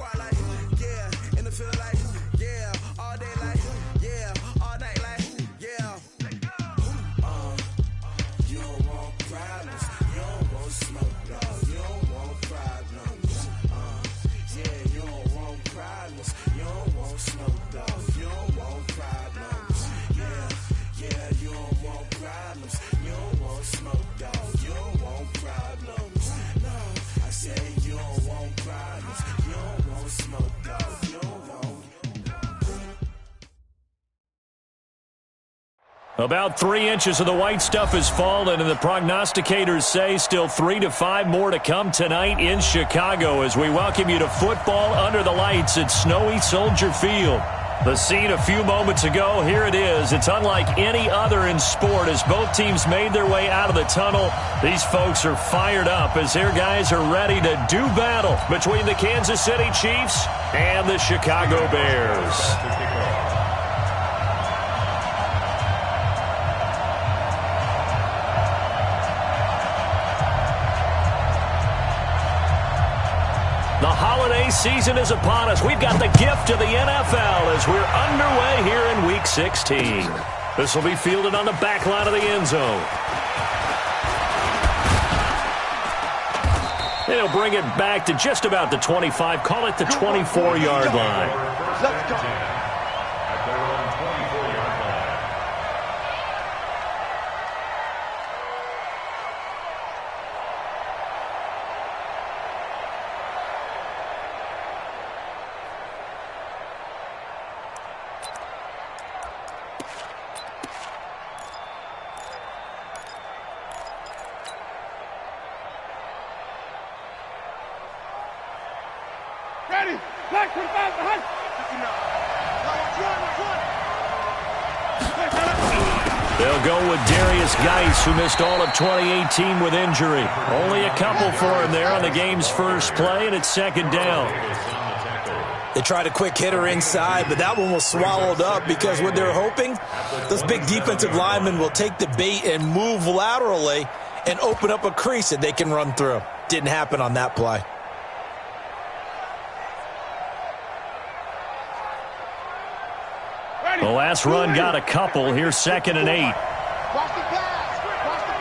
squad like, yeah. In the field like, yeah. All day like, yeah. All night like, yeah. You don't want problems. You don't want smoke, dog. You don't want problems. Yeah, you don't want problems. You don't want smoke, dog. You don't want problems. Yeah, you don't want problems. You don't want smoke, dog. You don't want problems. No, I say you don't want problems. You don't want smoke, dog. You don't want. About 3 inches of the white stuff has fallen, and the prognosticators say still 3 to 5 more to come tonight in Chicago as we welcome you to football under the lights at snowy Soldier Field. The scene a few moments ago, here it is. It's unlike any other in sport as both teams made their way out of the tunnel. These folks are fired up as their guys are ready to do battle between the Kansas City Chiefs and the Chicago Bears. The holiday season is upon us. We've got the gift of the NFL as we're underway here in Week 16. This will be fielded on the back line of the end zone. They'll bring it back to just about the 25. Call it the 24-yard line. Let's go. Ready? Black 25 behind. They'll go with Darius Geis, who missed all of 2018 with injury. Only a couple for him there on the game's first play, and it's second down. They tried a quick hitter inside, but that one was swallowed up because what they're hoping, those big defensive linemen will take the bait and move laterally and open up a crease that they can run through. Didn't happen on that play. The last run got a couple. Here's 2nd and 8. Watch the pass. Watch the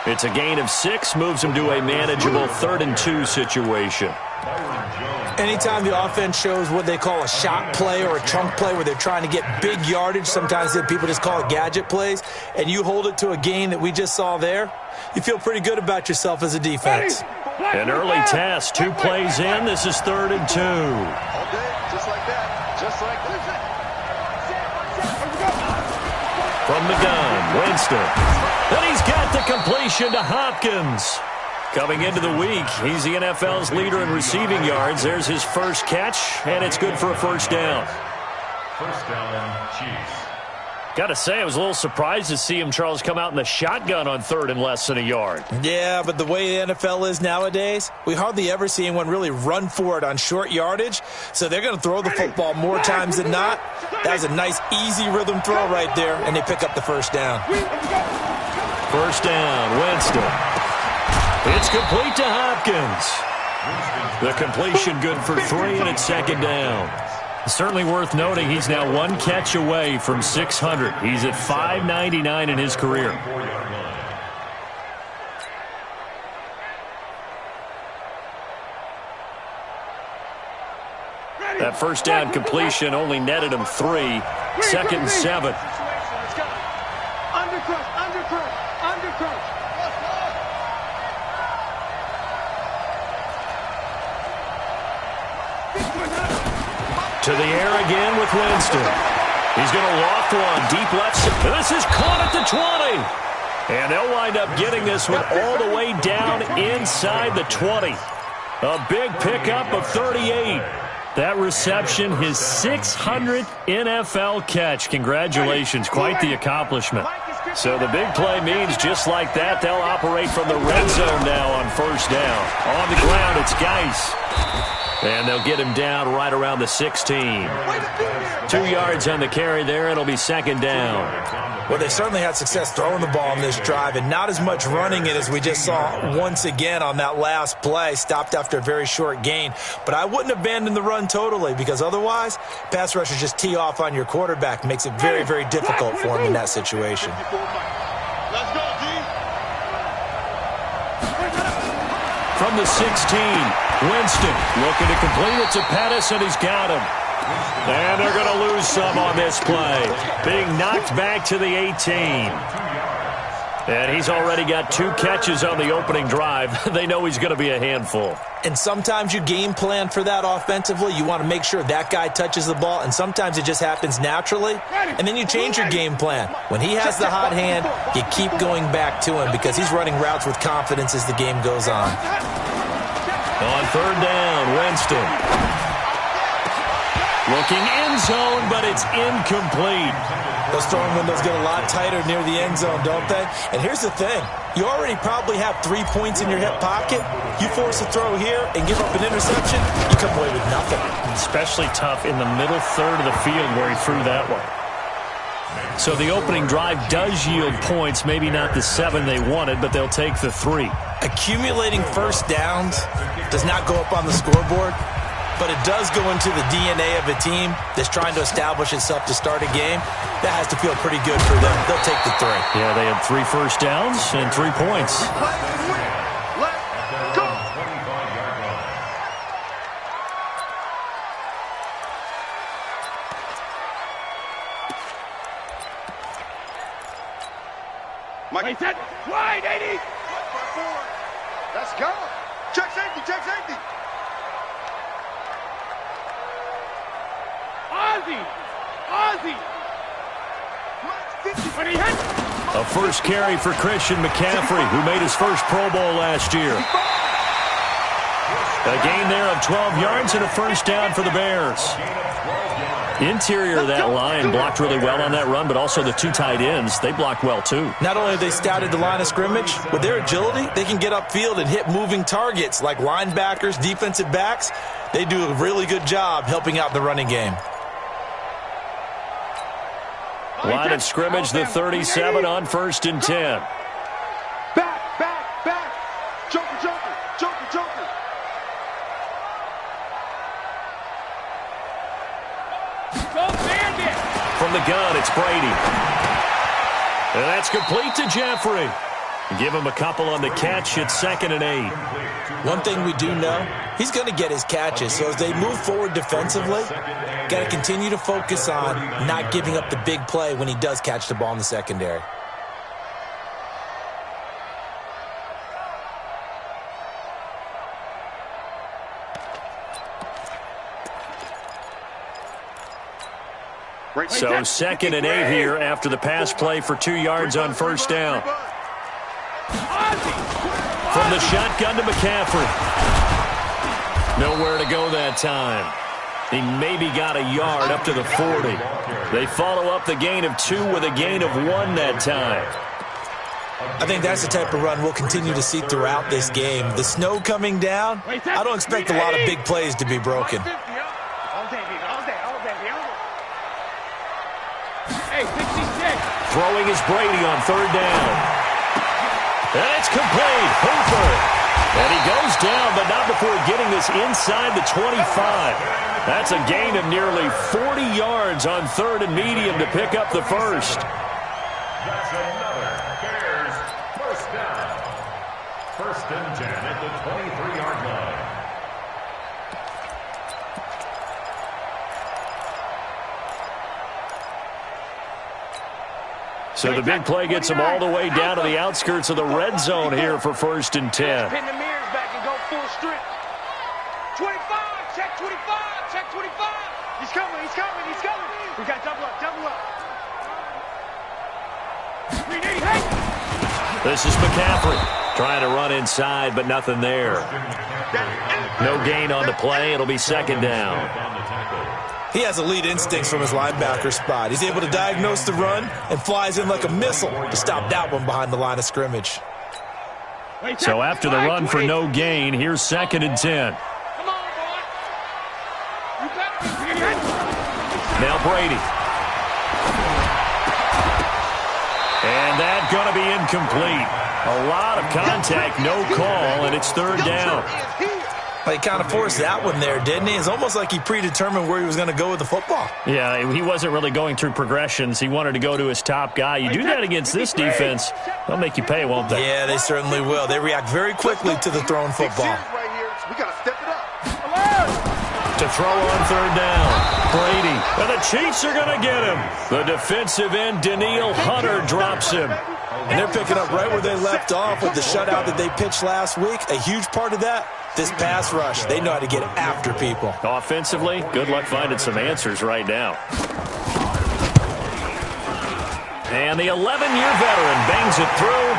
pass. It's a gain of 6, moves them to a manageable 3rd and 2 situation. Anytime the offense shows what they call a shot play or a chunk play where they're trying to get big yardage, sometimes people just call it gadget plays, and you hold it to a gain that we just saw there, you feel pretty good about yourself as a defense. An early test, 2 plays in. This is 3rd and 2. All day, just like that. Just like that. From the gun, Winston. And he's got the completion to Hopkins. Coming into the week, he's the NFL's leader in receiving yards. There's his first catch, and it's good for a first down. First down, Chiefs. Got to say, I was a little surprised to see him, Charles, come out in the shotgun on 3rd and less than a yard. Yeah, but the way the NFL is nowadays, we hardly ever see anyone really run for it on short yardage, so they're going to throw the football more times than not. That was a nice, easy rhythm throw right there, and they pick up the first down. First down, Winston. It's complete to Hopkins. The completion good for 3, and it's 2nd down. Certainly worth noting he's now 1 catch away from 600. He's at 599 in his career. That first down completion only netted him 3. 2nd and 7. To the air again with Winston. He's going to loft one deep left. This is caught at the 20. And they'll wind up getting this one all the way down inside the 20. A big pickup of 38. That reception, his 600th NFL catch. Congratulations. Quite the accomplishment. So the big play means just like that, they'll operate from the red zone now on first down. On the ground, it's Geis. And they'll get him down right around the 16. 2 yards on the carry there. It'll be 2nd down. Well, they certainly had success throwing the ball in this drive and not as much running it as we just saw once again on that last play. Stopped after a very short gain. But I wouldn't abandon the run totally because otherwise, pass rushers just tee off on your quarterback. Makes it very, very difficult for him in that situation. Let's go, D. From the 16, Winston looking to complete it to Pettis, and he's got him. And they're going to lose some on this play. Being knocked back to the 18. And he's already got 2 catches on the opening drive. They know he's going to be a handful. And sometimes you game plan for that offensively. You want to make sure that guy touches the ball, and sometimes it just happens naturally. And then you change your game plan. When he has the hot hand, you keep going back to him because he's running routes with confidence as the game goes on. On third down, Winston. Looking end zone, but it's incomplete. Those throwing windows get a lot tighter near the end zone, don't they? And here's the thing. You already probably have 3 points in your hip pocket. You force a throw here and give up an interception, you come away with nothing. Especially tough in the middle third of the field where he threw that one. So the opening drive does yield points, maybe not the 7 they wanted, but they'll take the 3. Accumulating first downs does not go up on the scoreboard, but it does go into the DNA of a team that's trying to establish itself to start a game. That has to feel pretty good for them. They'll take the 3. Yeah, they had 3 first downs and 3 points. Let's go. Mike, set. Wide, 80. Let's go. Check safety, check safety. Ozzy! A first carry for Christian McCaffrey, who made his first Pro Bowl last year. A gain there of 12 yards and a first down for the Bears. Interior of that line blocked really well on that run, but also the 2 tight ends, they blocked well too. Not only have they scouted the line of scrimmage, with their agility, they can get upfield and hit moving targets like linebackers, defensive backs. They do a really good job helping out the running game. Line of scrimmage, the 37 on 1st and 10. Back. Joker. From the gun, it's Brady. And that's complete to Jeffrey. Give him a couple on the catch. It's 2nd and 8. One thing we do know, he's going to get his catches. So as they move forward defensively, got to continue to focus on not giving up the big play when he does catch the ball in the secondary. So 2nd and 8 here after the pass play for 2 yards on first down. From the shotgun to McCaffrey. Nowhere to go that time. He maybe got a yard up to the 40. They follow up the gain of 2 with a gain of 1 that time. I think that's the type of run we'll continue to see throughout this game. The snow coming down, I don't expect a lot of big plays to be broken. Throwing is Brady on 3rd down. And it's complete. Hooper. And he goes down, but not before getting this inside the 25. That's a gain of nearly 40 yards on 3rd and medium to pick up the first. That's another Bears first down. 1st and 10 at the 23-yard line. So the big play gets him all the way down to the outskirts of the red zone here for 1st and 10. Pin the mirrors back and go full strip. 25, check 25. He's coming. We got double up. This is McCaffrey trying to run inside, but nothing there. No gain on the play. It'll be 2nd down. He has elite instincts from his linebacker spot. He's able to diagnose the run and flies in like a missile to stop that one behind the line of scrimmage. So after the run for no gain, here's 2nd and 10. Now Brady. And that's going to be incomplete. A lot of contact, no call, and it's third down. He kind of forced that one there, didn't he? It's almost like he predetermined where he was going to go with the football. Yeah, he wasn't really going through progressions. He wanted to go to his top guy. You do that against this defense, they'll make you pay, won't they? Yeah, they certainly will. They react very quickly to the thrown football. We got to step it up. To throw on third down, Brady. And the Chiefs are going to get him. The defensive end, Danielle Hunter, drops him. And they're picking up right where they left off with the shutout that they pitched last week. A huge part of that, this pass rush. They know how to get after people. Offensively, good luck finding some answers right now. And the 11-year veteran bangs it through,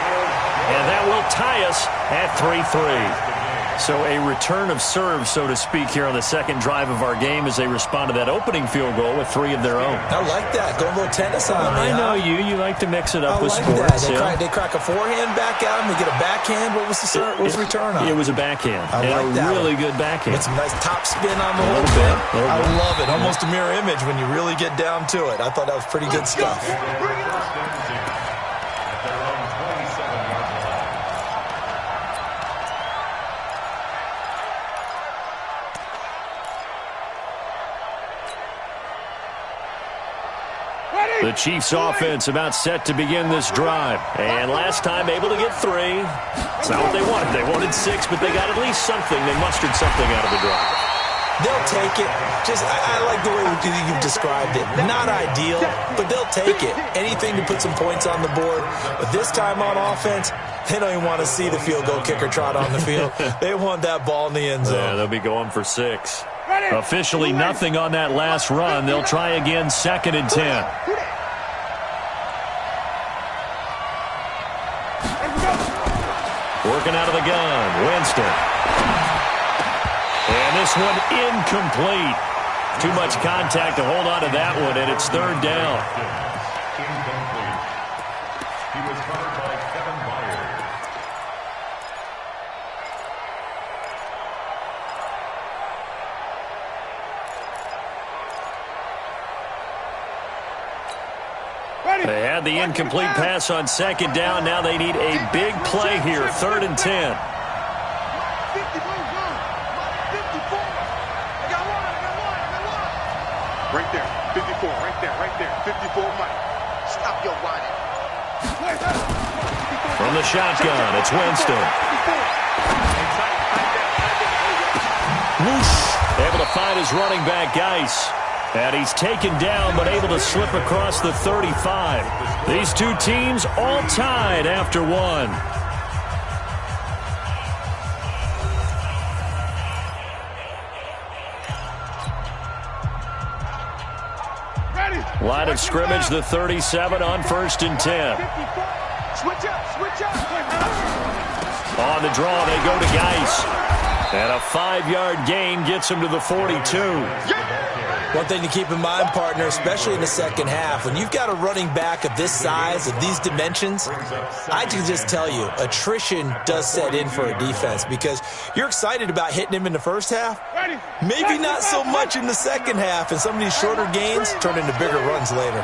and that will tie us at 3-3. So a return of serve, so to speak, here on the second drive of our game as they respond to that opening field goal with 3 of their own. I like that. Going a little tennis on me. I know you. You like to mix it up with like sports. That. They crack a forehand back at him. They get a backhand. What was the serve? What was the return on? It was a backhand. I like that. Really good backhand. With some nice top spin on the whole thing. I love it. Almost a mirror image when you really get down to it. I thought that was pretty good stuff. The Chiefs offense about set to begin this drive. And last time able to get 3. It's not what they wanted. They wanted 6, but they got at least something. They mustered something out of the drive. They'll take it. I like the way you've described it. Not ideal, but they'll take it. Anything to put some points on the board. But this time on offense, they don't even want to see the field goal kicker trot on the field. They want that ball in the end zone. Yeah, they'll be going for 6. Officially nothing on that last run. They'll try again, 2nd and 10. Working out of the gun, Winston. And this one incomplete. Too much contact to hold on to that one, and it's third down. Incomplete. He was covered by Kevin Byard. They had the incomplete pass on 2nd down. Now they need a big play here, 3rd and 10. Right there, 54, right there, 54, Mike. Stop your whining. From the shotgun, it's Winston. Whoosh! Able to find his running back, Geis. And he's taken down, but able to slip across the 35. These two teams all tied after 1. Line of scrimmage, the 37 on 1st and 10. Switch up. On the draw, they go to Geis. And a 5-yard gain gets him to the 42. One thing to keep in mind, partner, especially in the second half, when you've got a running back of this size, of these dimensions, I can just tell you, attrition does set in for a defense because you're excited about hitting him in the first half. Maybe not so much in the second half, and some of these shorter gains turn into bigger runs later.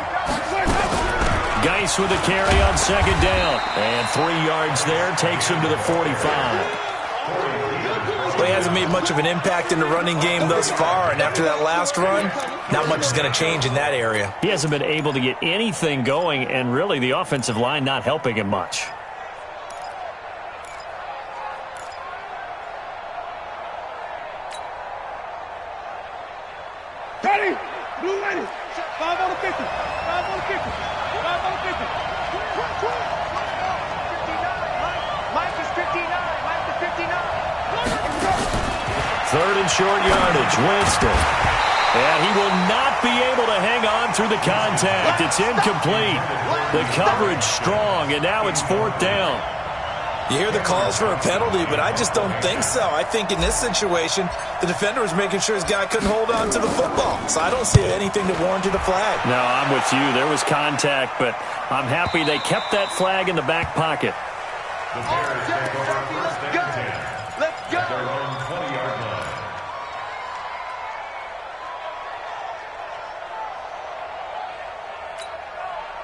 Geis with a carry on 2nd down. And 3 yards there takes him to the 45. Well, he hasn't made much of an impact in the running game thus far, and after that last run, not much is going to change in that area. He hasn't been able to get anything going, and really the offensive line not helping him much. Ready? Blue ready. 5 on the 50. 5 on the 50. 5 on the 50. 59. Mike is 59. Mike is 59. 3rd and short yardage, Winston. And he will not be able to hang on through the contact. It's incomplete. The coverage strong, and now it's 4th down. You hear the calls for a penalty, but I just don't think so. I think in this situation, the defender was making sure his guy couldn't hold on to the football. So I don't see anything that warranted a flag. No, I'm with you. There was contact, but I'm happy they kept that flag in the back pocket. The Bears take over 1st and 10. Let's go. At their own 20-yard line.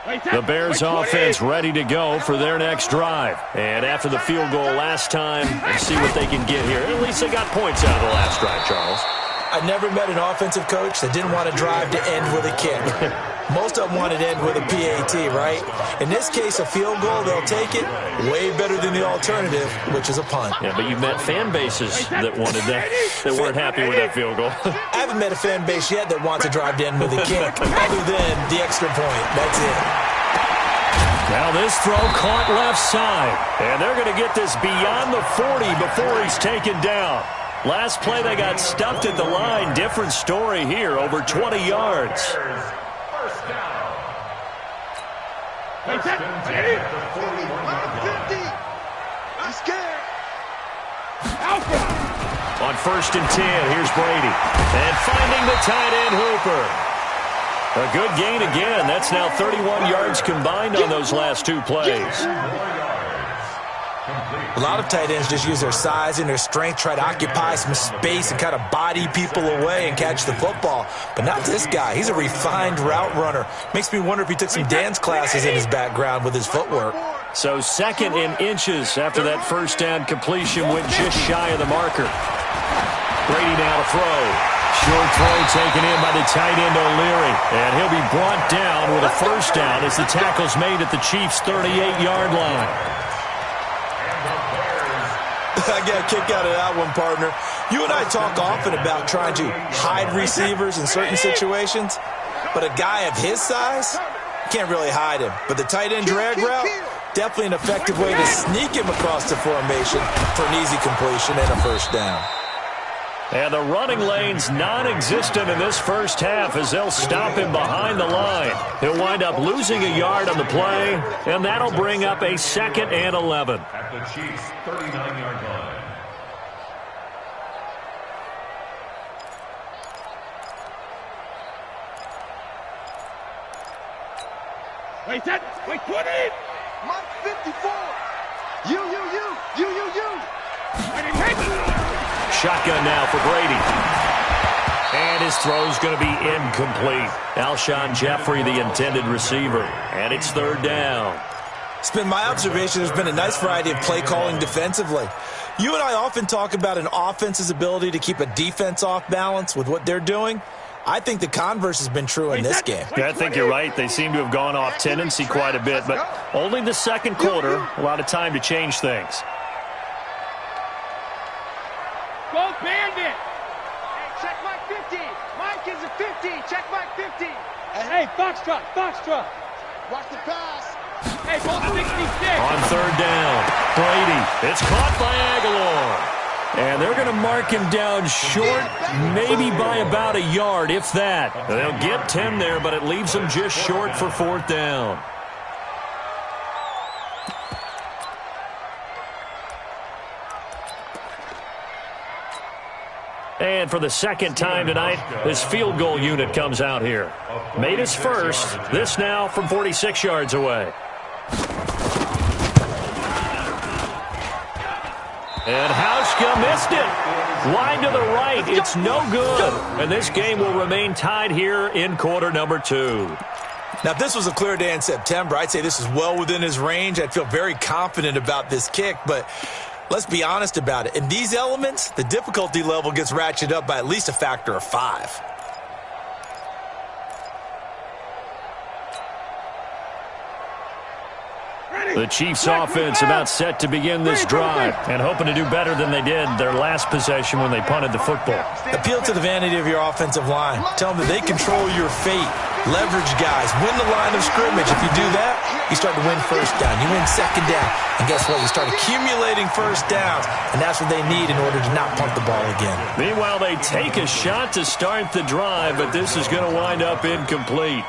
The Bears offense ready to go for their next drive. And after the field goal last time, let's see what they can get here. At least they got points out of the last drive, Charles. I never met an offensive coach that didn't want to drive to end with a kick. Most of them wanted to end with a PAT, right? In this case, a field goal, they'll take it. Way better than the alternative, which is a punt. Yeah, but you've met fan bases that wanted that, that weren't happy with that field goal. I haven't met a fan base yet that wants to drive to end with a kick, other than the extra point. That's it. Now this throw caught left side. And they're going to get this beyond the 40 before he's taken down. Last play, they got stuffed at the line. Different story here, over 20 yards. First down. Hey, First and 10 at the 41-yard line. I'm scared. Alpha. On first and 10, here's Brady. And finding the tight end Hooper. A good gain again. That's now 31 yards combined on those last two plays. A lot of tight ends just use their size and their strength, try to occupy some space and kind of body people away and catch the football. But not this guy. He's a refined route runner. Makes me wonder if he took some dance classes in his background with his footwork. So second in inches after that first down completion went just shy of the marker. Brady now to throw. Short throw taken in by the tight end O'Leary. And he'll be brought down with a first down as the tackle's made at the Chiefs' 38-yard line. I got a kick out of that one, partner. You and I talk often about trying to hide receivers in certain situations, but a guy of his size, can't really hide him. But the tight end drag route, definitely an effective way to sneak him across the formation for an easy completion and a first down. And the running lane's non-existent in this first half as they'll stop him behind the line. He'll wind up losing a yard on the play, and that'll bring up a 2nd and 11. At the Chiefs' 39-yard line. Wait, put it! Mark 54! You! I didn't take it! Shotgun now for Brady. And his throw's going to be incomplete. Alshon Jeffrey, the intended receiver. And it's 3rd down. It's been my observation there's been a nice variety of play calling defensively. You and I often talk about an offense's ability to keep a defense off balance with what they're doing. I think the converse has been true in this game. Yeah, I think you're right. They seem to have gone off tendency quite a bit, but only the second quarter, a lot of time to change things. Go Bandit! Hey, check Mike 50. Mike is a 50. Check Mike 50. Hey, Foxtrot. Watch the pass. Hey, ball 66. On 3rd down, Brady. It's caught by Aguilar. And they're going to mark him down short, maybe by about a yard, if that. They'll get 10 there, but it leaves them just short for 4th down. And for the second time tonight, this field goal unit comes out here. Made his first, this now from 46 yards away. And Hauschka missed it. Wide to the right. It's no good. And this game will remain tied here in quarter number 2. Now, if this was a clear day in September, I'd say this is well within his range. I'd feel very confident about this kick, but let's be honest about it. In these elements, the difficulty level gets ratcheted up by at least a factor of 5. The Chiefs offense about set to begin this drive and hoping to do better than they did their last possession when they punted the football. Appeal to the vanity of your offensive line. Tell them that they control your fate. Leverage guys. Win the line of scrimmage. If you do that, you start to win first down. You win second down. And guess what? You start accumulating first downs. And that's what they need in order to not punt the ball again. Meanwhile, they take a shot to start the drive, but this is going to wind up incomplete.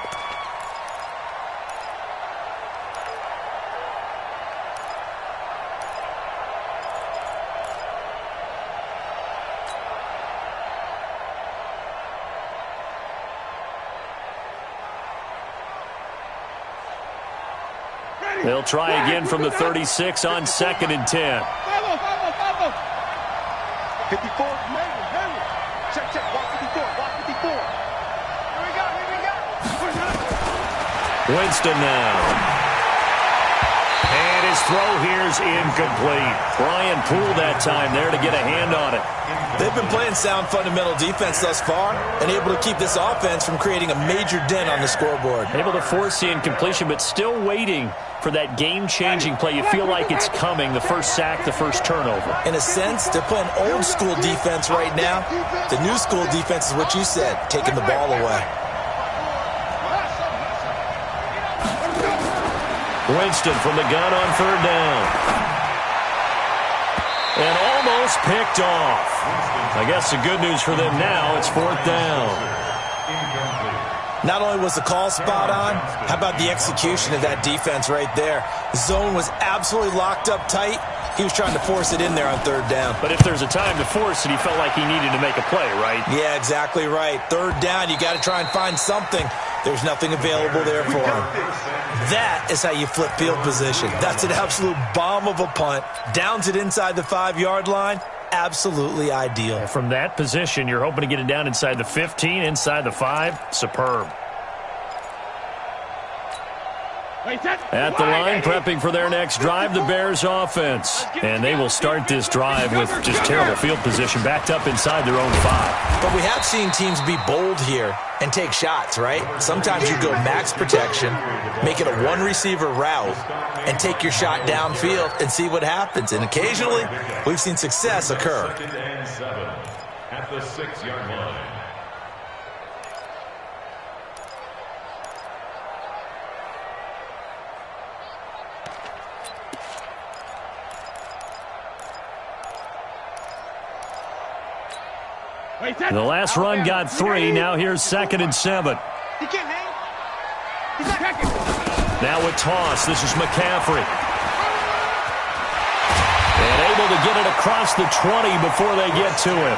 They'll try again from the 36 on 2nd and 10. 54. Check. Walk 54. Here we go. Winston now. And his throw here's incomplete. Brian Poole that time there to get a hand on it. They've been playing sound fundamental defense thus far and able to keep this offense from creating a major dent on the scoreboard. Able to force the incompletion, but still waiting for that game-changing play. You feel like it's coming, the first sack, the first turnover. In a sense, they're playing old-school defense right now. The new school defense is what you said, taking the ball away. Winston from the gun on third down. And almost picked off. I guess the good news for them now, it's fourth down. Not only was the call spot on, how about the execution of that defense right there? The zone was absolutely locked up tight. He was trying to force it in there on third down. But if there's a time to force it, he felt like he needed to make a play, right? Yeah, exactly right. Third down, you got to try and find something. There's nothing available there for him. That is how you flip field position. That's an absolute bomb of a punt. Downs it inside the 5-yard line. Absolutely ideal. From that position, you're hoping to get it down inside the 15, inside the 5. Superb. At the line, prepping for their next drive, the Bears offense. And they will start this drive with just terrible field position, backed up inside their own 5. But we have seen teams be bold here and take shots, right? Sometimes you go max protection, make it a one-receiver route, and take your shot downfield and see what happens. And occasionally, we've seen success occur. 2nd and 7 at the 6-yard line. The last run got 3. Now here's 2nd and 7. He can't hang. He's not hacking. Now with toss, this is McCaffrey. And able to get it across the 20 before they get to him.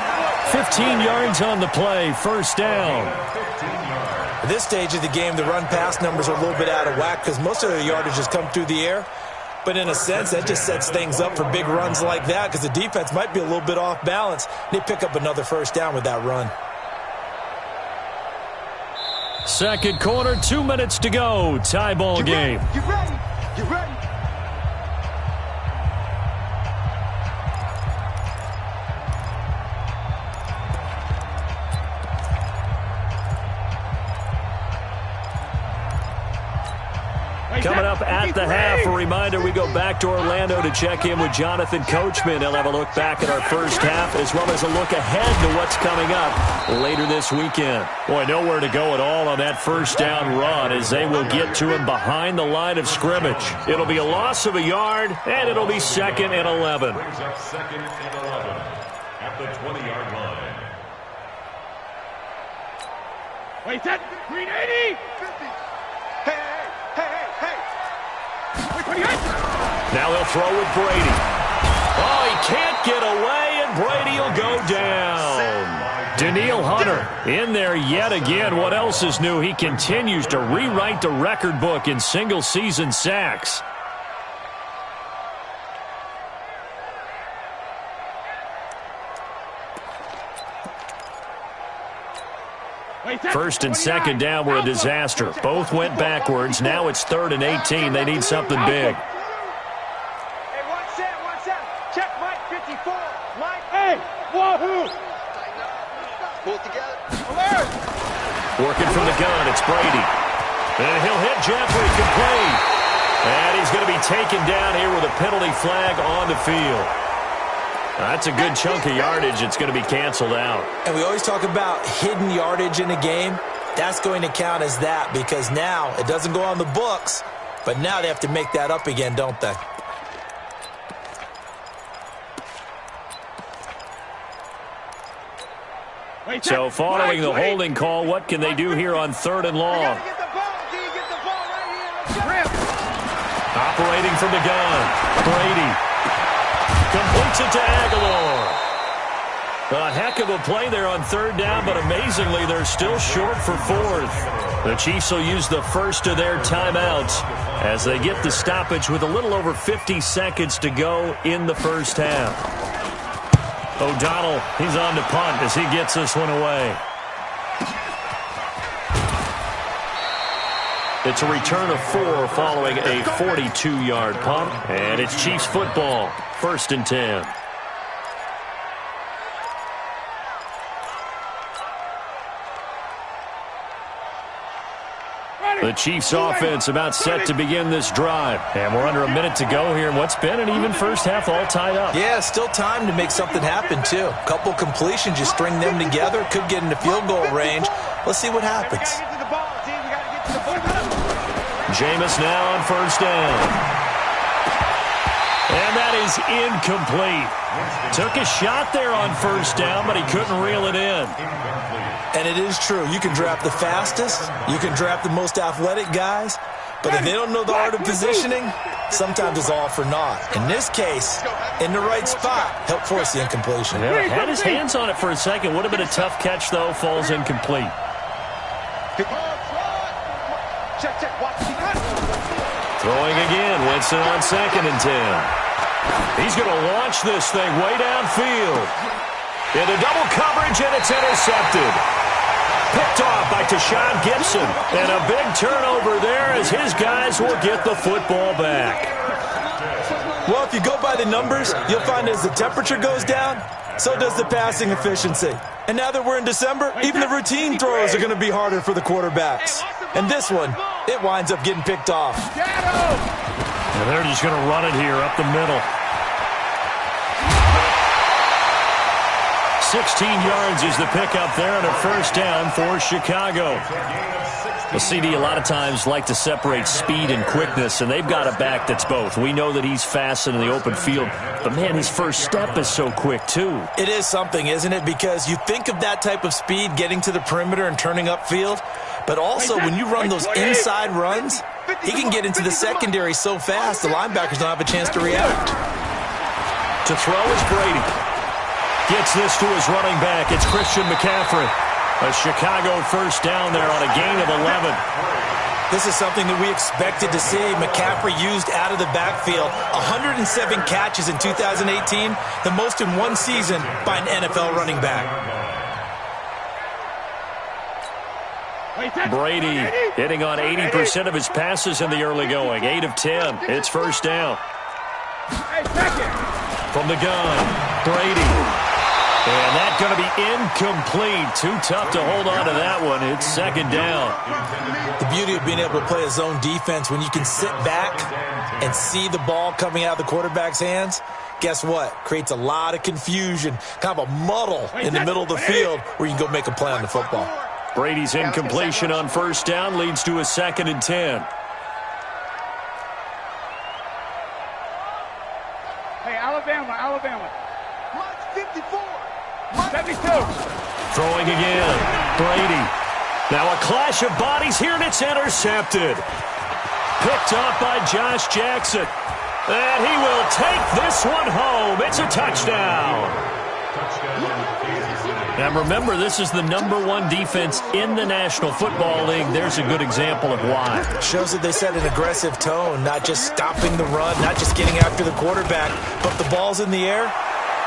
15 yards on the play, first down. At this stage of the game, the run-pass numbers are a little bit out of whack because most of the yardage has come through the air. But in a sense, that just sets things up for big runs like that because the defense might be a little bit off balance. They pick up another first down with that run. Second quarter, 2 minutes to go. Tie ball game. You ready? You ready? Coming up at the half, a reminder, we go back to Orlando to check in with Jonathan Coachman. He'll have a look back at our first half as well as a look ahead to what's coming up later this weekend. Boy, nowhere to go at all on that first down run as they will get to him behind the line of scrimmage. It'll be a loss of a yard, and it'll be 2nd and 11. Brings up 2nd and 11 at the 20-yard line. Wait, that green 80. 50. Hey. Now he'll throw with Brady. Oh, he can't get away, and Brady will go down. Danielle Hunter in there yet again. What else is new? He continues to rewrite the record book in single-season sacks. First and second down were a disaster. Both went backwards. Now it's 3rd and 18. They need something big. Hey, one set. Check Mike 54. Mike, hey, wahoo! Pull it together. Alert! Working from the gun, it's Brady. And he'll hit Jeffrey complete. And he's going to be taken down here with a penalty flag on the field. That's a good chunk of yardage. It's going to be canceled out. And we always talk about hidden yardage in a game. That's going to count as that because now it doesn't go on the books, but now they have to make that up again, don't they? So following the holding call, what can they do here on 3rd and long? Operating from the gun, Brady completes it to Aguilar. A heck of a play there on 3rd down, but amazingly, they're still short for 4th. The Chiefs will use the first of their timeouts as they get the stoppage with a little over 50 seconds to go in the first half. O'Donnell, he's on to punt as he gets this one away. It's a return of 4 following a 42-yard punt, and it's Chiefs football, 1st and 10. The Chiefs offense about set to begin this drive. And we're under a minute to go here in what's been an even first half all tied up. Yeah, still time to make something happen, too. A couple completions, you string them together, could get into field goal range. Let's see what happens. Jameis now on 1st down. And that is incomplete. Took a shot there on 1st down, but he couldn't reel it in. And it is true. You can draft the fastest. You can draft the most athletic guys. But if they don't know the art of positioning, sometimes it's all for naught. In this case, in the right spot, helped force the incompletion. Yeah, had his hands on it for a second. Would have been a tough catch, though. Falls incomplete. Throwing again. Winston on 2nd and 10. He's going to launch this thing way downfield. Into double coverage, and it's intercepted. Picked off by Tashawn Gibson. And a big turnover there as his guys will get the football back. Well, if you go by the numbers, you'll find as the temperature goes down, so does the passing efficiency. And now that we're in December, even the routine throws are going to be harder for the quarterbacks. And this one, it winds up getting picked off. And they're just going to run it here up the middle. 16 yards is the pickup there and a 1st down for Chicago. The CD a lot of times like to separate speed and quickness, and they've got a back that's both. We know that he's fast in the open field, but, man, his first step is so quick, too. It is something, isn't it? Because you think of that type of speed getting to the perimeter and turning upfield, but also when you run those inside runs, he can get into the secondary so fast the linebackers don't have a chance to react. To throw is Brady. Gets this to his running back. It's Christian McCaffrey. A Chicago 1st down there on a gain of 11. This is something that we expected to see. McCaffrey used out of the backfield. 107 catches in 2018, the most in one season by an NFL running back. Brady hitting on 80% of his passes in the early going. 8 of 10. It's 1st down. From the gun, Brady. And that's going to be incomplete. Too tough to hold on to that one. It's 2nd down. The beauty of being able to play a zone defense when you can sit back and see the ball coming out of the quarterback's hands, guess what? Creates a lot of confusion, kind of a muddle in the middle of the field where you can go make a play on the football. Brady's incompletion on 1st down leads to a 2nd and 10. Hey, Alabama. 54. 72. Throwing again. Brady. Now a clash of bodies here, and it's intercepted. Picked up by Josh Jackson. And he will take this one home. It's a touchdown. And remember, this is the #1 defense in the National Football League. There's a good example of why. Shows that they set an aggressive tone, not just stopping the run, not just getting after the quarterback, but the ball's in the air.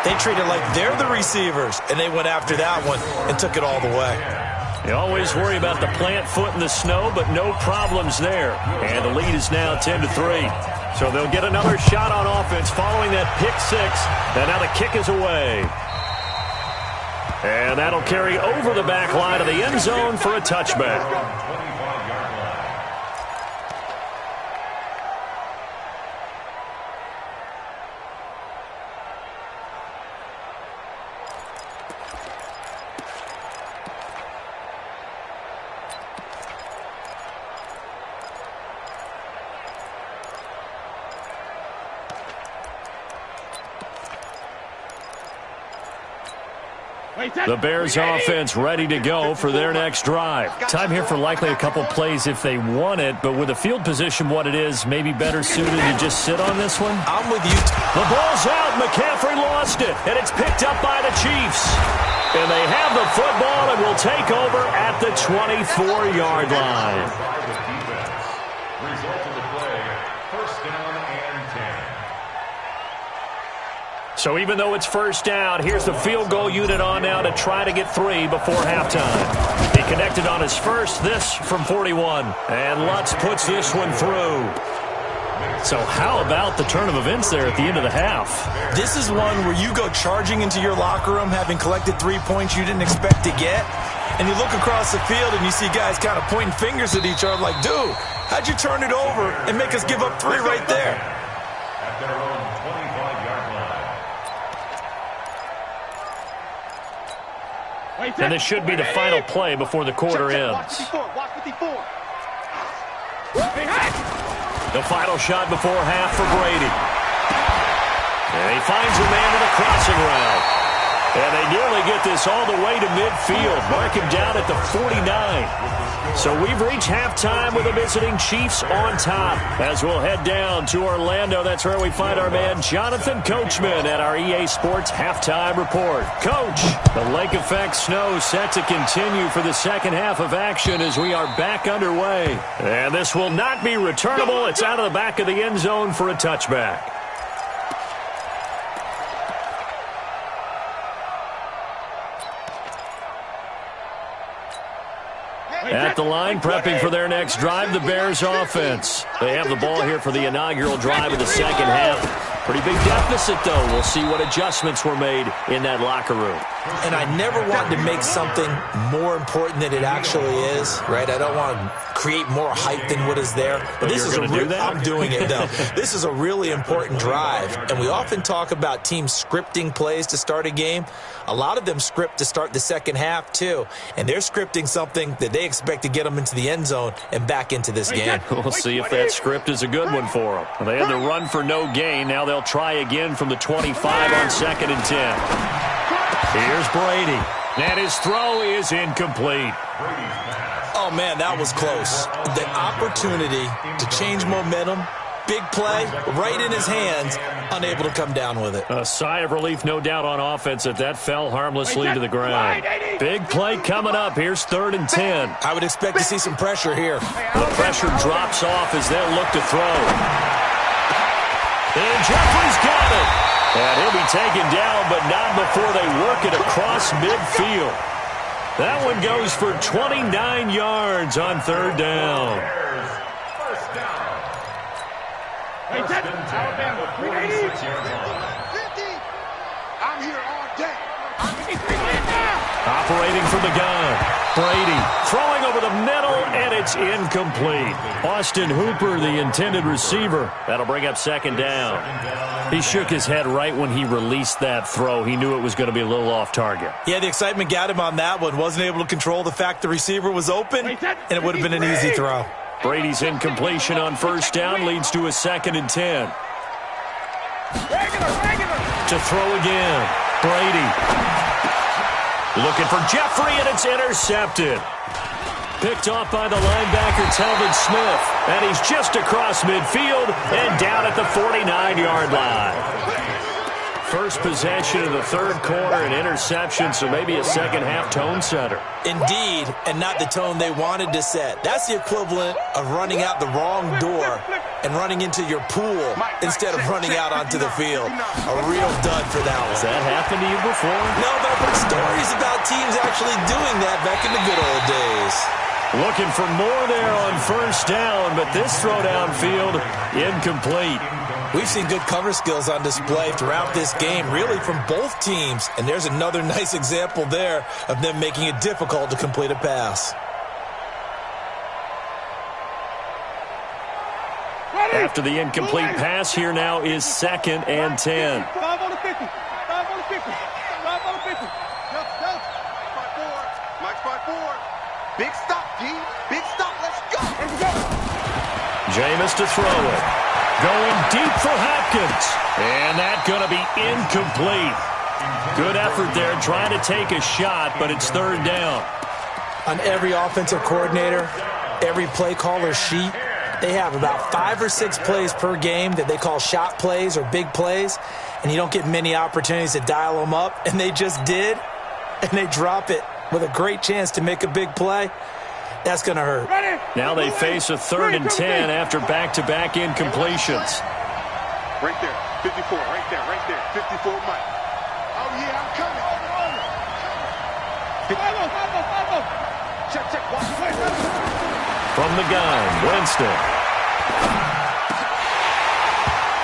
They treat it like they're the receivers, and they went after that one and took it all the way. You always worry about the plant foot in the snow, but no problems there. And the lead is now 10-3. So they'll get another shot on offense following that pick 6. And now the kick is away. And that'll carry over the back line of the end zone for a touchback. The Bears offense ready to go for their next drive. Time here for likely a couple plays if they want it, but with the field position what it is, maybe better suited to just sit on this one. I'm with you. The ball's out. McCaffrey lost it, and it's picked up by the Chiefs. And they have the football and will take over at the 24-yard line. Result of the play, 1st down and 10. So even though it's 1st down, here's the field goal unit on now to try to get 3 before halftime. He connected on his first, this from 41. And Lutz puts this one through. So how about the turn of events there at the end of the half? This is one where you go charging into your locker room having collected 3 points you didn't expect to get, and you look across the field and you see guys kind of pointing fingers at each other like, dude, how'd you turn it over and make us give up 3 right there? At their own 25-yard line. And this should be the final play before the quarter ends. Watch 54. The final shot before half for Brady. And he finds a man in the crossing route. And they nearly get this all the way to midfield. Mark him down at the 49. So we've reached halftime with the visiting Chiefs on top. As we'll head down to Orlando, that's where we find our man Jonathan Coachman at our EA Sports Halftime Report. Coach, the lake effect snow set to continue for the second half of action as we are back underway. And this will not be returnable. It's out of the back of the end zone for a touchback. At the line, prepping for their next drive, the Bears offense. They have the ball here for the inaugural drive of the second half. Pretty big deficit, though. We'll see what adjustments were made in that locker room. And I never want to make something more important than it actually is, right? I don't want to create more hype than what is there. But this is I'm doing it, though. This is a really important drive. And we often talk about teams scripting plays to start a game. A lot of them script to start the second half, too. And they're scripting something that they expect to get them into the end zone and back into this game. We'll see if that script is a good one for them. They had the run for no gain. Now they'll try again from the 25 on 2nd and 10. Here's Brady. And his throw is incomplete. Oh, man, that was close. The opportunity to change momentum, big play, right in his hands, unable to come down with it. A sigh of relief, no doubt, on offense that fell harmlessly to the ground. Big play coming up. Here's 3rd and 10. I would expect to see some pressure here. The pressure drops off as they'll look to throw. And Jeffrey's got it. And he'll be taken down, but not before they work it across midfield. That one goes for 29 yards on 3rd down. First down. Hey, First and 10 at the 46-yard line. 50. I'm here all day. Operating from the gun. Brady throwing over the middle, and it's incomplete. Austin Hooper, the intended receiver. That'll bring up 2nd down. He shook his head right when he released that throw. He knew it was going to be a little off target. Yeah, the excitement got him on that one. Wasn't able to control the fact the receiver was open, and it would have been an easy throw. Brady's incompletion on 1st down leads to a 2nd and 10. To throw again. Brady. Looking for Jeffrey, and it's intercepted. Picked off by the linebacker, Telvin Smith. And he's just across midfield and down at the 49-yard line. First possession of the 3rd quarter, an interception, so maybe a second-half tone setter. Indeed, and not the tone they wanted to set. That's the equivalent of running out the wrong door and running into your pool instead of running out onto the field. A real dud for that one. Has that happened to you before? No, but I've heard stories about teams actually doing that back in the good old days. Looking for more there on 1st down, but this throw downfield, incomplete. We've seen good cover skills on display throughout this game, really from both teams. And there's another nice example there of them making it difficult to complete a pass. After the incomplete pass, here now is 2nd and 10. 5 on the 50. 5 on the 50. 5 on the 50. Go. 5-4. Mike 5-4. Big stop, D. Big stop. Let's go. Let's go. Jameis to throw it. Going deep for Hopkins. And that's going to be incomplete. Good effort there trying to take a shot, but it's 3rd down. On every offensive coordinator, every play caller sheet, they have about 5 or 6 plays per game that they call shot plays or big plays, and you don't get many opportunities to dial them up, and they just did, and they drop it with a great chance to make a big play. That's going to hurt. Now they face a 3rd and 10 after back-to-back incompletions. Right there. 54. Right there. 54 Mike. Oh, yeah, I'm coming. 5-0. From the gun, Winston.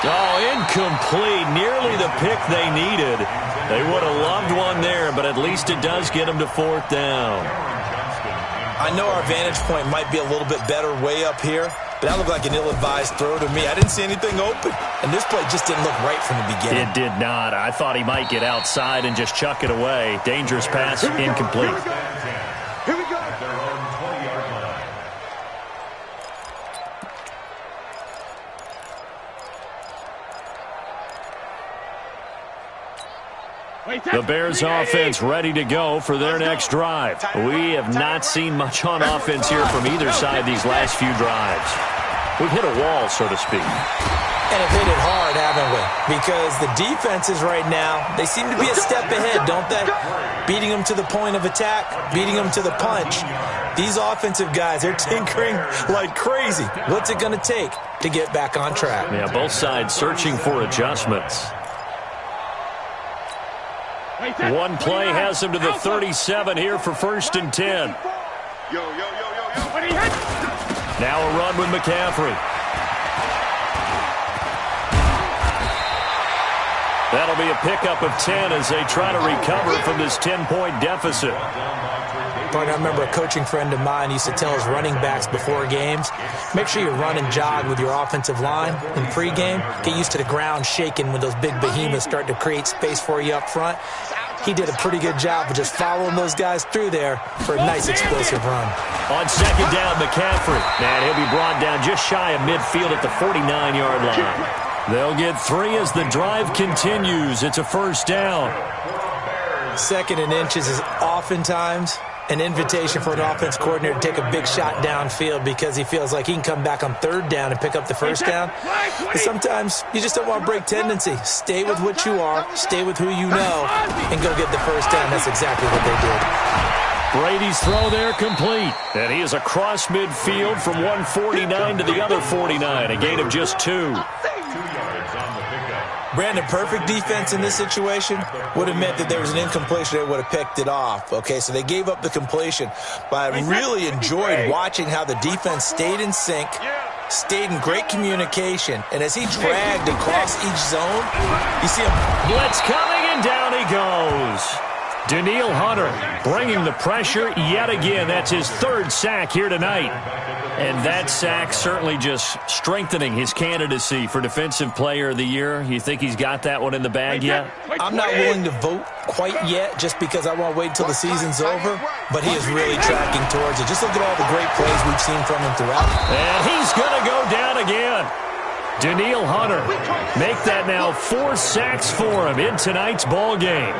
Oh, incomplete. Nearly the pick they needed. They would have loved one there, but at least it does get them to fourth down. I know our vantage point might be a little bit better way up here, but that looked like an ill-advised throw to me. I didn't see anything open, and this play just didn't look right from the beginning. It did not. I thought he might get outside and just chuck it away. Dangerous pass, incomplete. Here we go. Their own 20-yard line. The Bears offense ready to go for their next drive. We have not seen much on offense here from either side these last few drives. We've hit a wall, so to speak. And have hit it hard, haven't we? Because the defenses right now, they seem to be a step ahead, don't they? Beating them to the point of attack, beating them to the punch. These offensive guys, they're tinkering like crazy. What's it going to take to get back on track? Yeah, both sides searching for adjustments. One play has him to the 37 here for 1st and 10. Now a run with McCaffrey. That'll be a pickup of 10 as they try to recover from this 10-point deficit. I remember a coaching friend of mine used to tell his running backs before games, make sure you run and jog with your offensive line in pregame. Get used to the ground shaking when those big behemoths start to create space for you up front. He did a pretty good job of just following those guys through there for a nice explosive run. On 2nd down, McCaffrey. And he'll be brought down just shy of midfield at the 49-yard line. They'll get 3 as the drive continues. It's a 1st down. 2nd and inches is oftentimes an invitation for an offense coordinator to take a big shot downfield because he feels like he can come back on 3rd down and pick up the 1st down. But sometimes you just don't want to break tendency. Stay with what you are, stay with who you know, and go get the 1st down. That's exactly what they did. Brady's throw there complete. And he is across midfield from 149 to the other 49. A gain of just 2. 2 yards on the pickup. Brandon, perfect defense in this situation would have meant that there was an incompletion. They would have picked it off. Okay, so they gave up the completion. But I really enjoyed watching how the defense stayed in sync, stayed in great communication. And as he dragged across each zone, you see him. Blitz coming, and down he goes. Danielle Hunter bringing the pressure yet again. That's his 3rd sack here tonight. And that sack certainly just strengthening his candidacy for Defensive Player of the Year. You think he's got that one in the bag yet? I'm not willing to vote quite yet just because I want to wait until the season's over, but he is really tracking towards it. Just look at all the great plays we've seen from him throughout. And he's going to go down again. Danielle Hunter make that now 4 sacks for him in tonight's ball game.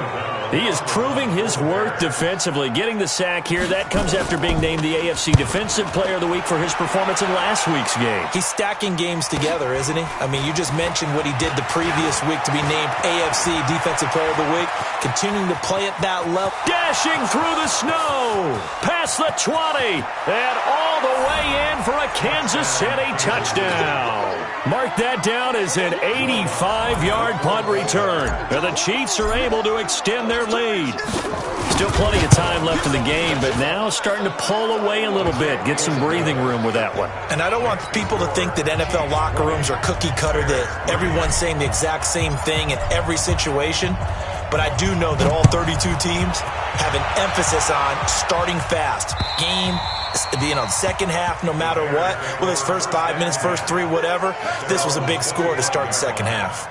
He is proving his worth defensively. Getting the sack here, that comes after being named the AFC Defensive Player of the Week for his performance in last week's game. He's stacking games together, isn't he? I mean, you just mentioned what he did the previous week to be named AFC Defensive Player of the Week. Continuing to play at that level. Dashing through the snow, past the 20, and all the way in for a Kansas City touchdown. Mark that down as an 85-yard punt return. And the Chiefs are able to extend their lead. Still plenty of time left in the game, but now starting to pull away a little bit. Get some breathing room with that one. And I don't want people to think that NFL locker rooms are cookie cutter, that everyone's saying the exact same thing in every situation. But I do know that all 32 teams have an emphasis on starting fast. Game, second half, no matter what. Whether it's first 5 minutes, first 3, whatever. This was a big score to start the second half.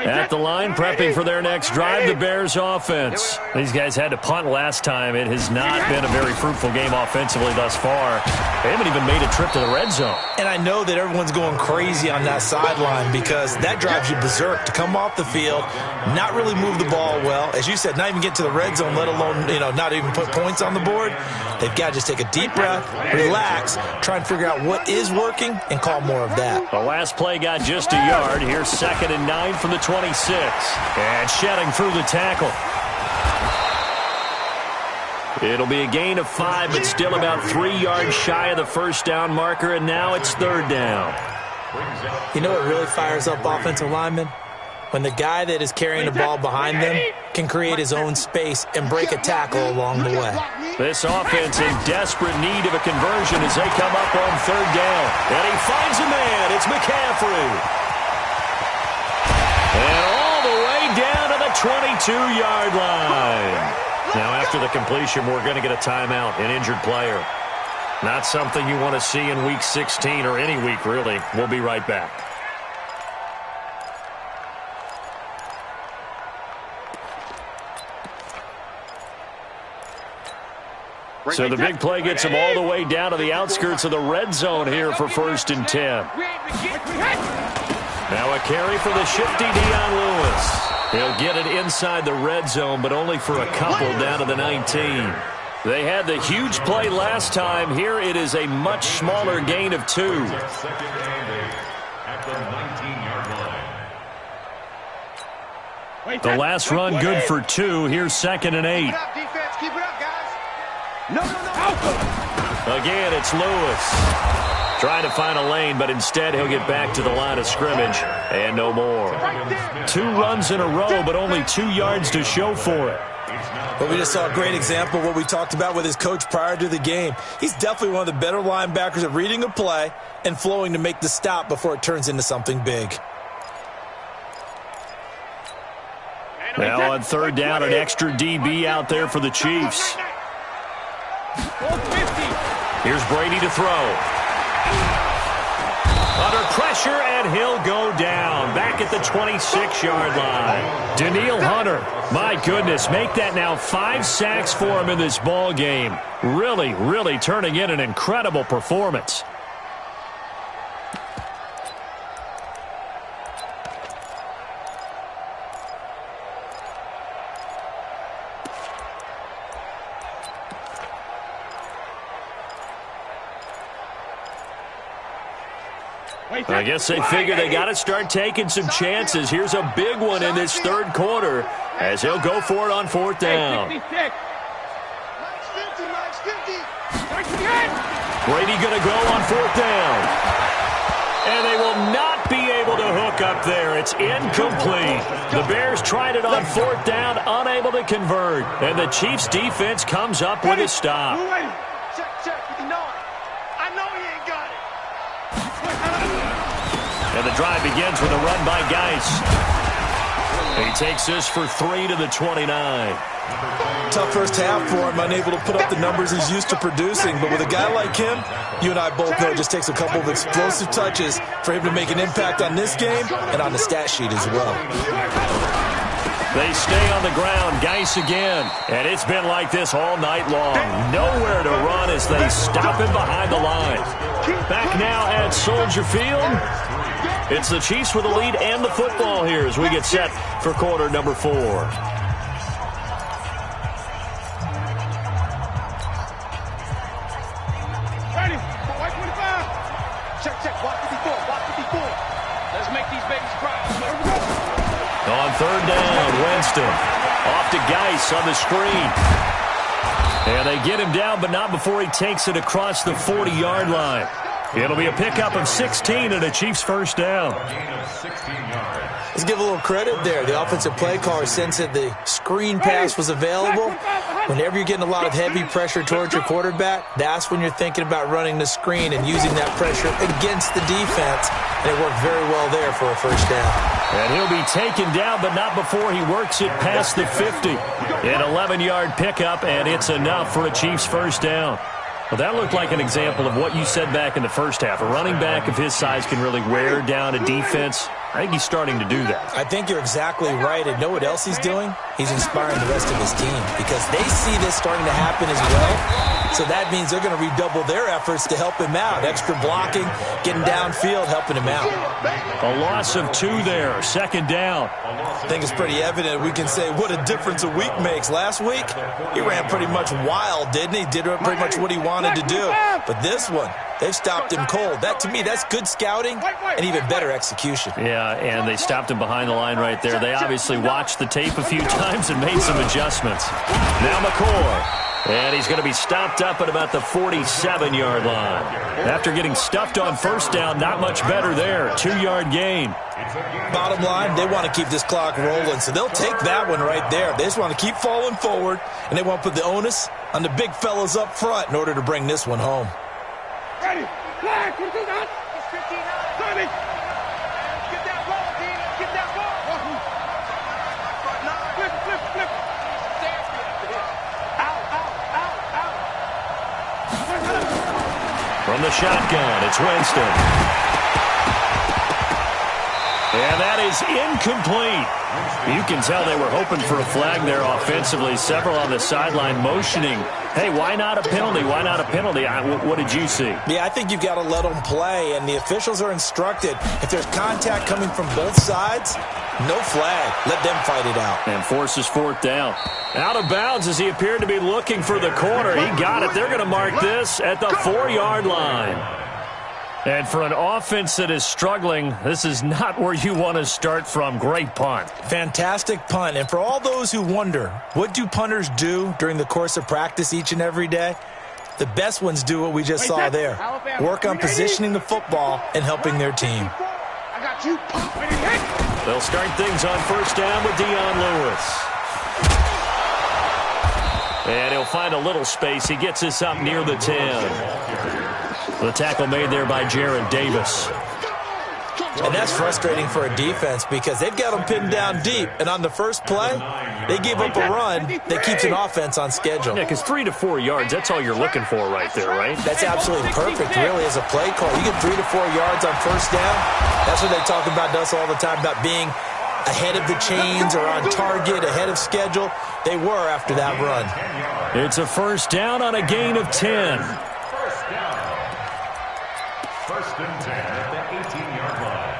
At the line, prepping for their next drive, the Bears offense. These guys had to punt last time. It has not been a very fruitful game offensively thus far. They haven't even made a trip to the red zone. And I know that everyone's going crazy on that sideline because that drives you berserk to come off the field, not really move the ball well. As you said, not even get to the red zone, let alone, not even put points on the board. They've got to just take a deep breath, relax, try and figure out what is working, and call more of that. The last play got just a yard. Here's 2nd and 9 from the 26. And shedding through the tackle. It'll be a gain of 5, but still about 3 yards shy of the first down marker, and now it's 3rd down. You know what really fires up offensive linemen? When the guy that is carrying the ball behind them can create his own space and break a tackle along the way. This offense in desperate need of a conversion as they come up on third down. And he finds a man. It's McCaffrey. And all the way down to the 22-yard line. Now, after the completion, we're going to get a timeout, an injured player. Not something you want to see in Week 16 or any week, really. We'll be right back. So the big play gets him all the way down to the outskirts of the red zone here for 1st and 10. Now a carry for the shifty Dion Lewis. He'll get it inside the red zone, but only for a couple down to the 19. They had the huge play last time. Here it is a much smaller gain of 2. Second and 8 at the 19-yard line. The last run good for 2. Here's 2nd and 8. Keep it up, defense. Keep it up, guys. No. Again, it's Lewis. Trying to find a lane, but instead he'll get back to the line of scrimmage and no more. 2 runs in a row, but only 2 yards to show for it. But we just saw a great example of what we talked about with his coach prior to the game. He's definitely one of the better linebackers at reading a play and flowing to make the stop before it turns into something big. Now on third down, an extra DB out there for the Chiefs. Here's Brady to throw. Under pressure, and he'll go down. Back at the 26-yard line. Danielle Hunter, my goodness, make that now 5 sacks for him in this ball game. Really, really turning in an incredible performance. I guess they figure they got to start taking some chances. Here's a big one in this third quarter as he'll go for it on 4th down. Brady going to go on 4th down. And they will not be able to hook up there. It's incomplete. The Bears tried it on 4th down, unable to convert. And the Chiefs defense comes up with a stop. And the drive begins with a run by Geis. He takes this for 3 to the 29. Tough first half for him, unable to put up the numbers he's used to producing. But with a guy like him, you and I both know it just takes a couple of explosive touches for him to make an impact on this game and on the stat sheet as well. They stay on the ground. Geis again. And it's been like this all night long. Nowhere to run as they stop him behind the line. Back now at Soldier Field. It's the Chiefs with the lead and the football here as we get set for quarter number 4. Ready. White 25. Check. Watch 54. Let's make these babies proud. On third down, Winston. Off to Geis on the screen. And they get him down, but not before he takes it across the 40-yard line. It'll be a pickup of 16 and a Chiefs first down. Let's give a little credit there. The offensive play caller sensed that the screen pass was available. Whenever you're getting a lot of heavy pressure towards your quarterback, that's when you're thinking about running the screen and using that pressure against the defense. And it worked very well there for a first down. And he'll be taken down, but not before he works it past the 50. An 11-yard pickup, and it's enough for a Chiefs first down. Well, that looked like an example of what you said back in the first half. A running back of his size can really wear down a defense. I think he's starting to do that. I think you're exactly right. And know what else he's doing? He's inspiring the rest of his team because they see this starting to happen as well. So that means they're going to redouble their efforts to help him out. Extra blocking, getting downfield, helping him out. A loss of 2 there. Second down. I think it's pretty evident. We can say what a difference a week makes. Last week, he ran pretty much wild, didn't he? Did pretty much what he wanted to do. But this one, they've stopped him cold. That, to me, that's good scouting and even better execution. Yeah, and they stopped him behind the line right there. They obviously watched the tape a few times and made some adjustments. Now McCoy. And he's going to be stopped up at about the 47-yard line. After getting stuffed on first down, not much better there. 2-yard gain. Bottom line, they want to keep this clock rolling, so they'll take that one right there. They just want to keep falling forward, and they want to put the onus on the big fellas up front in order to bring this one home. Ready. Flag. It's 59. 30. Get that ball, D. Get that ball. Flip. Out. From the shotgun, it's Winston. And that is incomplete. You can tell they were hoping for a flag there offensively. Several on the sideline motioning, hey, why not a penalty? Why not a penalty? What did you see? Yeah, I think you've got to let them play, and the officials are instructed. If there's contact coming from both sides, no flag. Let them fight it out. And forces fourth down. Out of bounds as he appeared to be looking for the corner. He got it. They're going to mark this at the 4-yard line. And for an offense that is struggling, this is not where you want to start from. Great punt. Fantastic punt. And for all those who wonder, what do punters do during the course of practice each and every day? The best ones do what we just saw there. Work on positioning the football and helping their team. I got you. They'll start things on first down with Dion Lewis. And he'll find a little space. He gets this up near the 10. The tackle made there by Jared Davis. And that's frustrating for a defense because they've got them pinned down deep. And on the first play, they give up a run that keeps an offense on schedule. Yeah, because 3 to 4 yards, that's all you're looking for right there, right? That's absolutely perfect, really, as a play call. You get 3 to 4 yards on first down. That's what they talk about us all the time, about being ahead of the chains or on target, ahead of schedule. They were after that run. It's a first down on a gain of 10. First and 10 at the 18-yard line.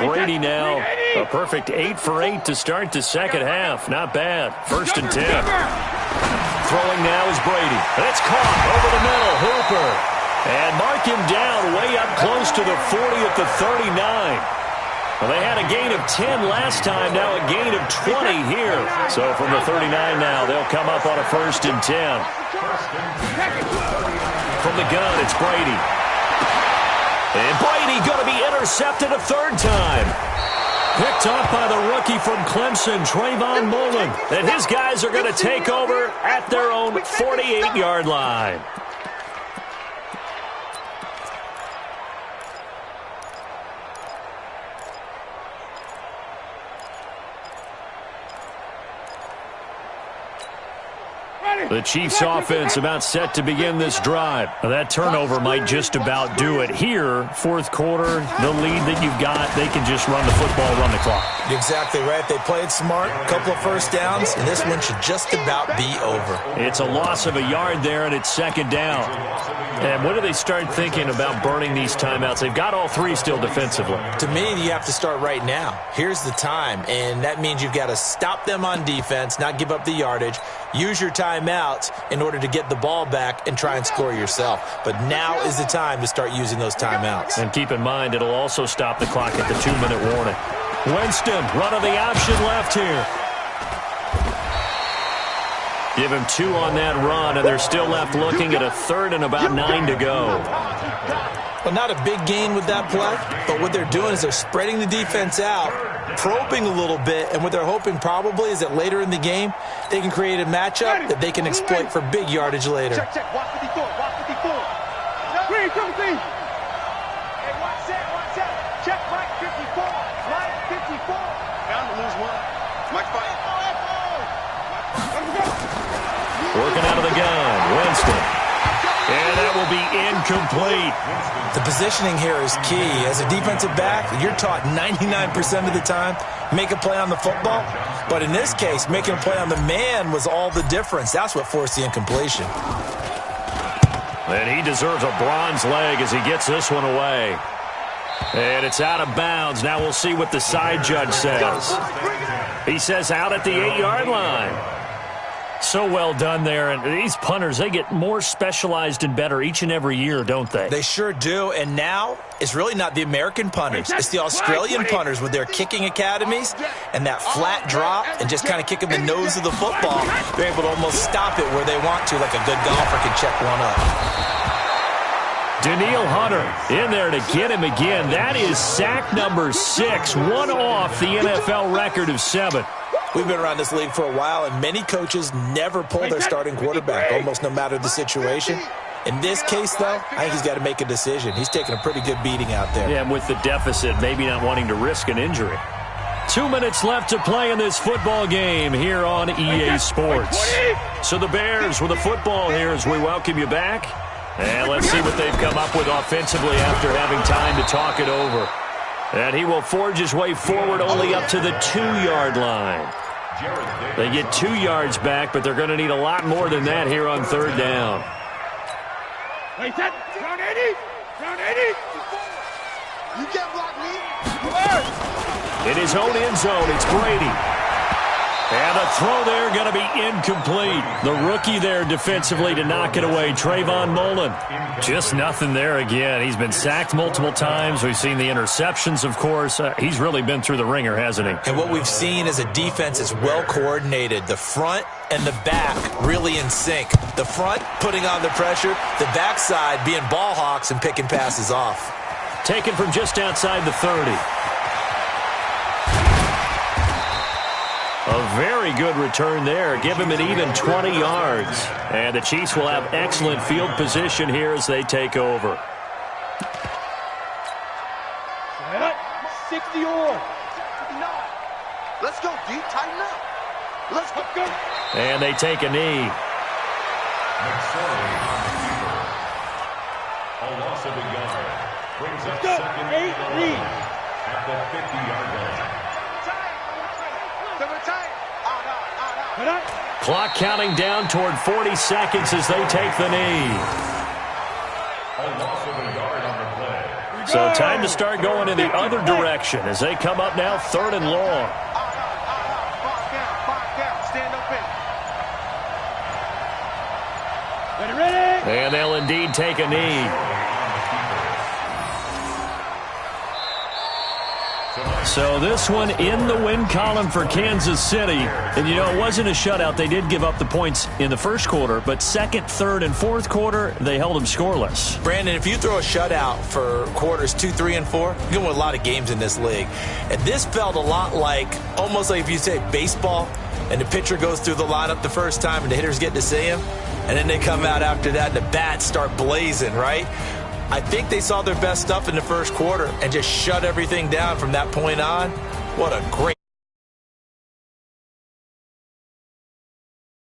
Brady now, a perfect 8 for 8 to start the second half. Not bad. First and 10. Throwing now is Brady. And it's caught over the middle. Hooper. And mark him down way up close to the 40 at the 39. Well, they had a gain of 10 last time, now a gain of 20 here. So from the 39 now, they'll come up on a first and 10. From the gun, it's Brady. And Brady going to be intercepted a third time. Picked off by the rookie from Clemson, Trayvon Mullen. And his guys are going to take over at their own 48-yard line. The Chiefs offense about set to begin this drive. That turnover might just about do it. Here, fourth quarter, the lead that you've got, they can just run the football, run the clock. Exactly right. They played smart, a couple of first downs, and this one should just about be over. It's a loss of a yard there, and it's second down. And when do they start thinking about burning these timeouts? They've got all three still defensively. To me, you have to start right now. Here's the time, and that means you've got to stop them on defense, not give up the yardage, use your timeouts in order to get the ball back and try and score yourself. But now is the time to start using those timeouts. And keep in mind, it'll also stop the clock at the 2-minute warning. Winston, run of the option left here. Give him 2 on that run, and they're still left looking at a third and about 9 to go. Well, not a big gain with that play, but what they're doing is they're spreading the defense out, probing a little bit, and what they're hoping probably is that later in the game, they can create a matchup that they can exploit for big yardage later. Check. Watch 54. Watch 54. Green, come see. Hey, watch that. Check Mike 54. Mike 54. Bound to lose one. Mike 5. Working out of the gun, Winston. And that will be incomplete. The positioning here is key. As a defensive back, you're taught 99% of the time, make a play on the football. But in this case, making a play on the man was all the difference. That's what forced the incompletion. And he deserves a bronze leg as he gets this one away. And it's out of bounds. Now we'll see what the side judge says. He says out at the 8-yard line. so well done there. And these punters, they get more specialized and better each and every year, don't they? They sure do. And now it's really not the American punters. It's the Australian punters with their kicking academies and that flat drop and just kind of kicking the nose of the football. They're able to almost stop it where they want to, like a good golfer can check one up. Daniil Hunter in there to get him again. That is sack number 6, one off the NFL record of 7. We've been around this league for a while, and many coaches never pull their starting quarterback, almost no matter the situation. In this case, though, I think he's got to make a decision. He's taking a pretty good beating out there. Yeah, and with the deficit, maybe not wanting to risk an injury. 2 minutes left to play in this football game here on EA Sports. So the Bears with a football here as we welcome you back. And let's see what they've come up with offensively after having time to talk it over. And he will forge his way forward only up to the 2-yard line. They get 2 yards back, but they're going to need a lot more than that here on 3rd down. Wait, that round 80. Round 80. You can't block me. In his own end zone, it's Brady. And the throw there going to be incomplete. The rookie there defensively to knock it away, Trayvon Mullen. Just nothing there again. He's been sacked multiple times. We've seen the interceptions, of course. He's really been through the ringer, hasn't he? And what we've seen is a defense that's well coordinated. The front and the back really in sync. The front putting on the pressure, the backside being ball hawks and picking passes off. Taken from just outside the 30. A very good return there. Give him an even 20 yards. And the Chiefs will have excellent field position here as they take over. 60 or. Let's go, deep, tighten up. Let's go. And they take a knee. A loss of a yard. Brings up second and 11 at the 50-yard line. Clock counting down toward 40 seconds as they take the knee. A loss of a yard on the play. So time to start going in the other direction as they come up now 3rd and long. Stand open. Ready? And they'll indeed take a knee. So this one in the win column for Kansas City. And, you know, it wasn't a shutout. They did give up the points in the first quarter, but second, third, and fourth quarter, they held them scoreless. Brandon, if you throw a shutout for quarters 2, 3, and 4, you're going to win a lot of games in this league. And this felt a lot like, almost like if you say baseball, and the pitcher goes through the lineup the first time and the hitters get to see him, and then they come out after that and the bats start blazing, right? I think they saw their best stuff in the first quarter and just shut everything down from that point on. What a great